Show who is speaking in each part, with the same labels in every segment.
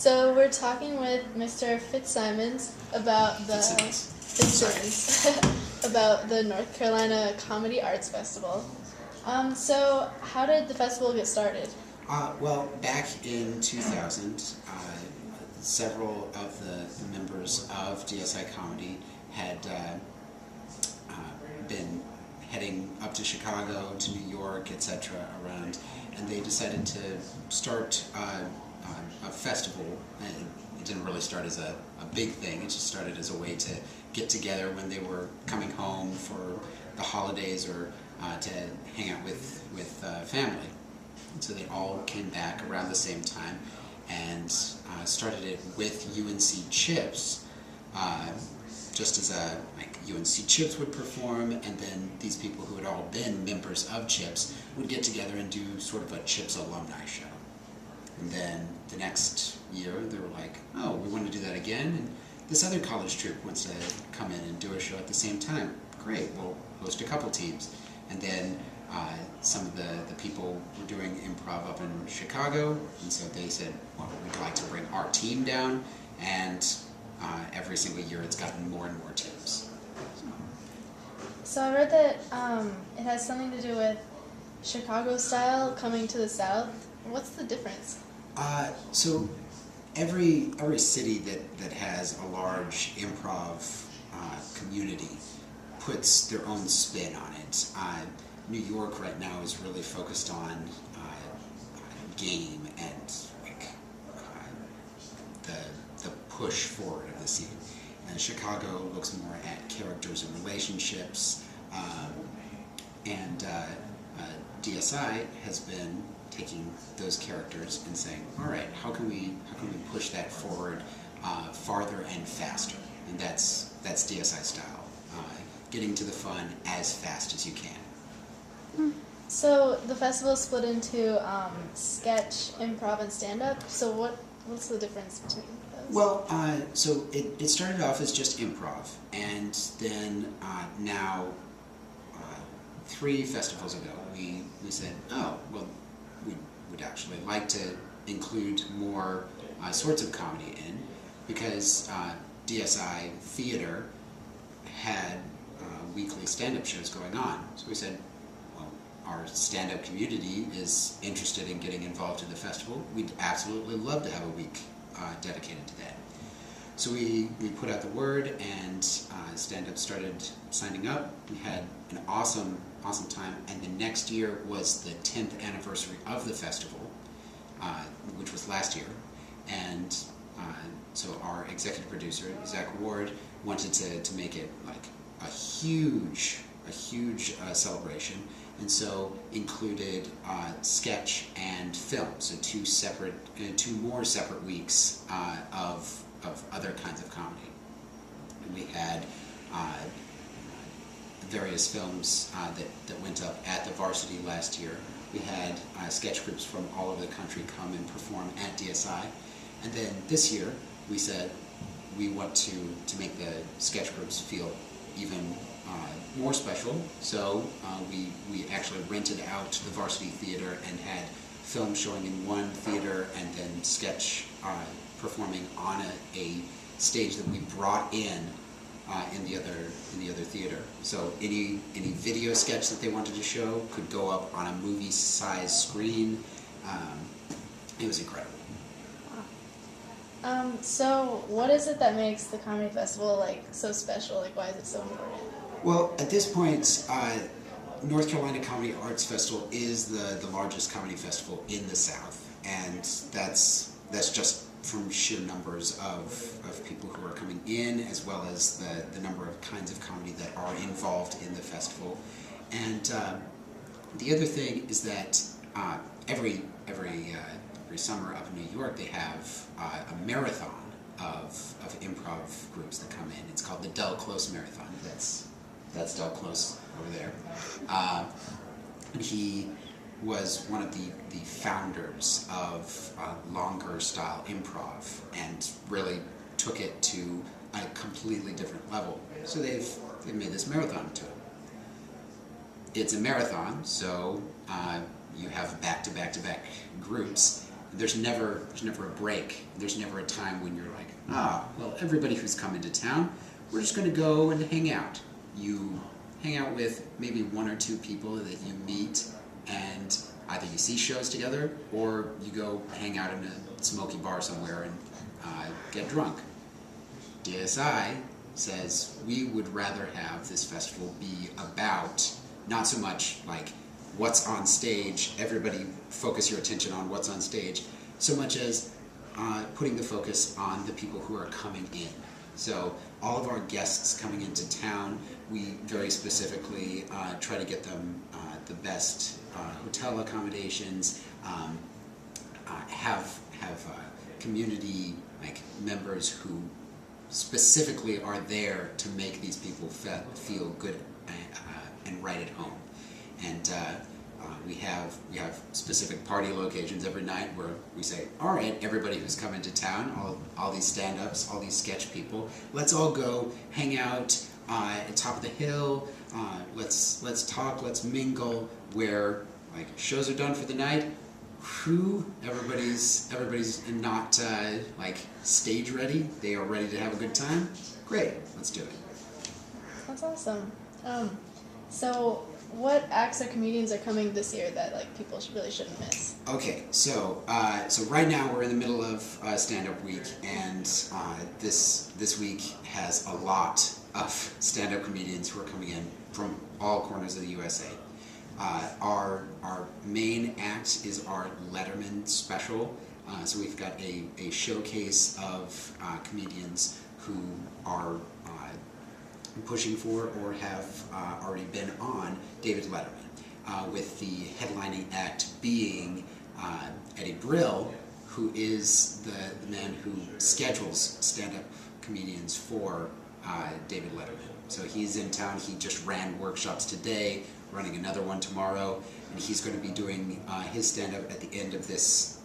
Speaker 1: So we're talking with Mr. FitzSimons about the about the North Carolina Comedy Arts Festival. So how did the festival get started?
Speaker 2: Well, back in 2000, several of the members of DSI Comedy had been heading up to Chicago, to New York, etc. around, and they decided to start a festival. And it didn't really start as a big thing, it just started as a way to get together when they were coming home for the holidays or to hang out with family. And so they all came back around the same time and started it with UNC Chips, just as like UNC Chips would perform, and then these people who had all been members of Chips would get together and do sort of a Chips alumni show. And then the next year they were like, oh, we want to do that again, and this other college troupe wants to come in and do a show at the same time. Great, we'll host a couple teams. And then some of the people were doing improv up in Chicago, and so they said, well, we'd like to bring our team down, and every single year it's gotten more and more teams.
Speaker 1: So I read that it has something to do with Chicago style coming to the South. What's the difference?
Speaker 2: So every city that has a large improv community puts their own spin on it. New York right now is really focused on game and like the push forward of the scene. And Chicago looks more at characters and relationships, and DSI has been taking those characters and saying, all right, how can we push that forward farther and faster? And that's DSI style, getting to the fun as fast as you can.
Speaker 1: So the festival is split into sketch, improv, and stand-up. So what's the difference between those?
Speaker 2: Well, so it started off as just improv, and then now 3 festivals ago we said, oh, well, we would actually like to include more sorts of comedy in, because DSI Theater had weekly stand-up shows going on. So we said, well, our stand-up community is interested in getting involved in the festival. We'd absolutely love to have a week dedicated to that. So we put out the word, and stand-up started signing up. We had an awesome time, and the next year was the 10th anniversary of the festival, which was last year, and so our executive producer, Zach Ward, wanted to make it like a huge celebration, and so included sketch and film, so 2 more separate weeks of other kinds of comedy. And we had various films that went up at the Varsity last year. We had sketch groups from all over the country come and perform at DSI. And then this year we said we want to make the sketch groups feel even more special. So we actually rented out the Varsity Theater and had film showing in one theater and then sketch performing on a stage that we brought in the other theater. So any video sketch that they wanted to show could go up on a movie-sized screen. It was incredible.
Speaker 1: Wow. So what is it that makes the comedy festival like so special? Like, why is it so important?
Speaker 2: Well, at this point, North Carolina Comedy Arts Festival is the largest comedy festival in the South, and that's just from sheer numbers of people who are coming in, as well as the number of kinds of comedy that are involved in the festival. And the other thing is that every summer up in New York they have a marathon of improv groups that come in. It's called the Del Close Marathon. That's Del Close over there. And he was one of the founders of longer style improv and really took it to a completely different level. So they've made this marathon to it. It's a marathon, so you have back-to-back-to-back groups, there's never a break. There's never a time when you're like, well, everybody who's coming to town, we're just going to go and hang out. You hang out with maybe one or two people that you meet, and either you see shows together or you go hang out in a smoky bar somewhere and get drunk. DSI says we would rather have this festival be about not so much like what's on stage, everybody focus your attention on what's on stage, so much as putting the focus on the people who are coming in. So all of our guests coming into town, we very specifically try to get them the best hotel accommodations, have community like members who specifically are there to make these people feel good and right at home. And we have specific party locations every night where we say, all right, everybody who's coming to town, all these stand-ups, all these sketch people, let's all go hang out at the top of the hill. Let's talk, let's mingle. Where like shows are done for the night, everybody's not like stage ready. They are ready to have a good time. Great, let's do it.
Speaker 1: That's awesome. So what acts or comedians are coming this year that like people really shouldn't miss?
Speaker 2: Okay, so right now we're in the middle of stand-up week, and this week has a lot of stand-up comedians who are coming in from all corners of the USA. Our main act is our Letterman special. So we've got a showcase of comedians who are pushing for or have already been on David Letterman, with the headlining act being Eddie Brill, who is the man who schedules stand-up comedians for David Letterman. So he's in town. He just ran workshops today, running another one tomorrow, and he's going to be doing his stand-up at the end of this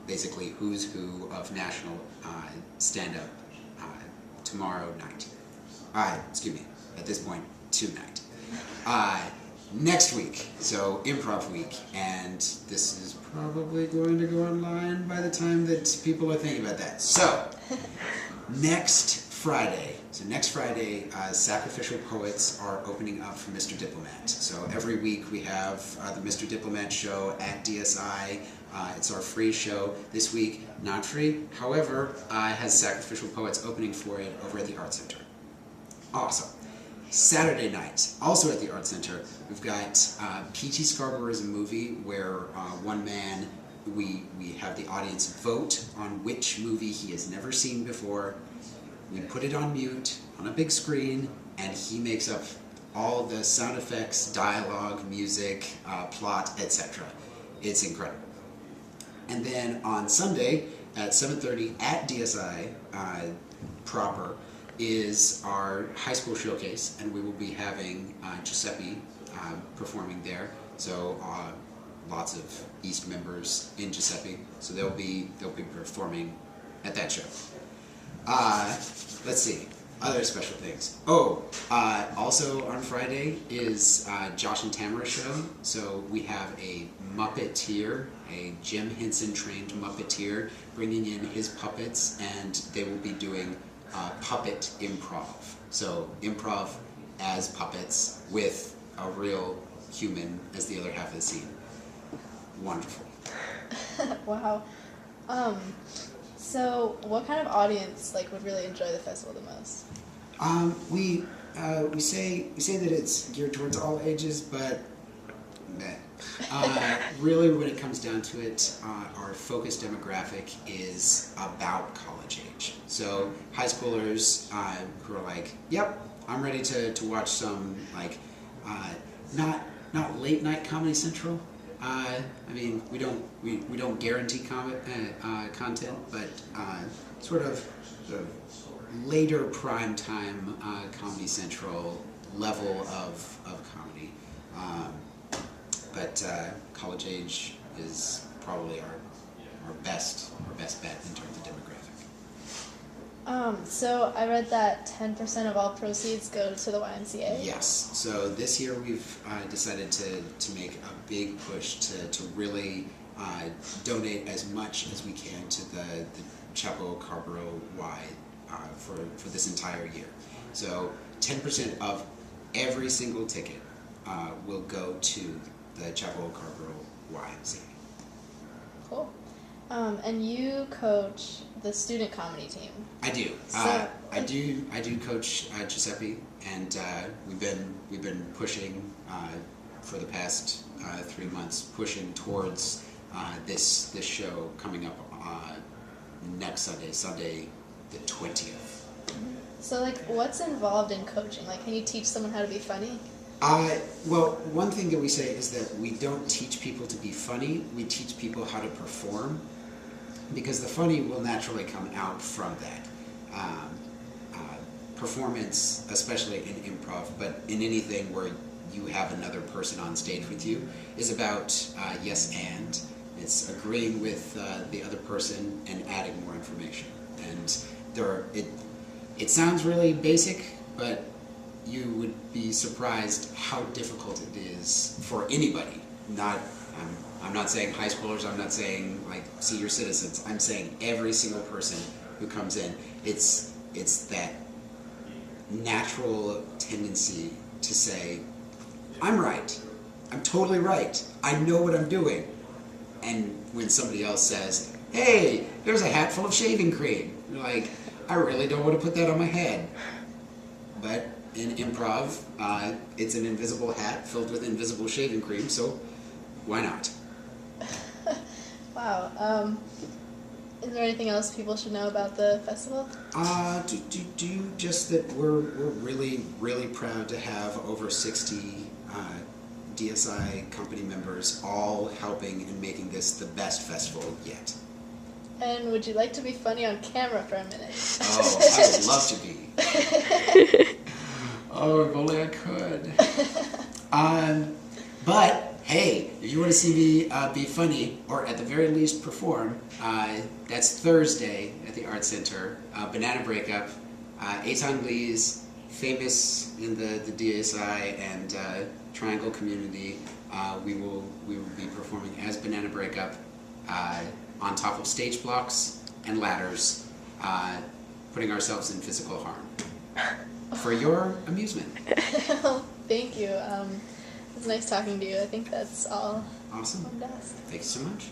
Speaker 2: basically who's who of national stand-up tomorrow night. Excuse me, at this point, tonight. Next week, so improv week, and this is probably going to go online by the time that people are thinking about that. So, next Friday, Sacrificial Poets are opening up for Mr. Diplomat. So every week we have the Mr. Diplomat show at DSI. It's our free show. This week, not free, however, has Sacrificial Poets opening for it over at the Art Center. Awesome. Saturday night, also at the Art Center, we've got P.T. Scarborough is a movie where one man, we have the audience vote on which movie he has never seen before. We put it on mute, on a big screen, and he makes up all the sound effects, dialogue, music, plot, etc. It's incredible. And then on Sunday at 7:30 at DSI proper is our high school showcase, and we will be having Giuseppe performing there. So lots of East members in Giuseppe, so they'll be performing at that show. Let's see, other special things. Also on Friday is Josh and Tamara's show. So we have a Muppeteer, a Jim Henson trained Muppeteer, bringing in his puppets, and they will be doing puppet improv. So improv as puppets with a real human as the other half of the scene. Wonderful.
Speaker 1: Wow. So what kind of audience like would really enjoy the festival the most?
Speaker 2: We say that it's geared towards all ages, but really when it comes down to it, our focus demographic is about college age. So high schoolers who are like, yep, I'm ready to watch some like not late night Comedy Central. I mean, we don't guarantee content, but sort of later prime time Comedy Central level of comedy. But college age is probably our best bet in terms of demographic.
Speaker 1: So I read that 10% of all proceeds go to the YMCA.
Speaker 2: Yes. So this year we've decided to make a big push to really donate as much as we can to the Chapel Carborough Y for this entire year. So 10% of every single ticket will go to the Chapel Carborough YMCA.
Speaker 1: Cool. And you coach the student comedy team.
Speaker 2: I do.
Speaker 1: So,
Speaker 2: I do coach Giuseppe, and we've been pushing for the past 3 months, pushing towards this show coming up next Sunday the 20th.
Speaker 1: So, like, what's involved in coaching? Like, can you teach someone how to be funny?
Speaker 2: Well, one thing that we say is that we don't teach people to be funny, we teach people how to perform, because the funny will naturally come out from that. Performance, especially in improv, but in anything where you have another person on stage with you, is about yes and. It's agreeing with the other person and adding more information. And it sounds really basic, but you would be surprised how difficult it is for anybody. I'm not saying high schoolers, I'm not saying like senior citizens, I'm saying every single person who comes in. It's that natural tendency to say, I'm right, I'm totally right, I know what I'm doing. And when somebody else says, hey, there's a hat full of shaving cream, you're like, I really don't want to put that on my head. But in improv, it's an invisible hat filled with invisible shaving cream, so why not?
Speaker 1: Wow. Is there anything else people should know about the festival?
Speaker 2: Just that we're really, really proud to have over 60 DSI company members all helping and making this the best festival yet.
Speaker 1: And would you like to be funny on camera for a minute?
Speaker 2: Oh, I would love to be. Oh, if only I could. But hey, if you want to see me be funny, or at the very least perform, that's Thursday at the Arts Center. Banana Breakup, Eitan Lee's, famous in the DSI and Triangle community. We will be performing as Banana Breakup on top of stage blocks and ladders, putting ourselves in physical harm for your amusement.
Speaker 1: Thank you. It was nice talking to you. I think that's all.
Speaker 2: Awesome.
Speaker 1: I wanted to ask.
Speaker 2: Thank you so much.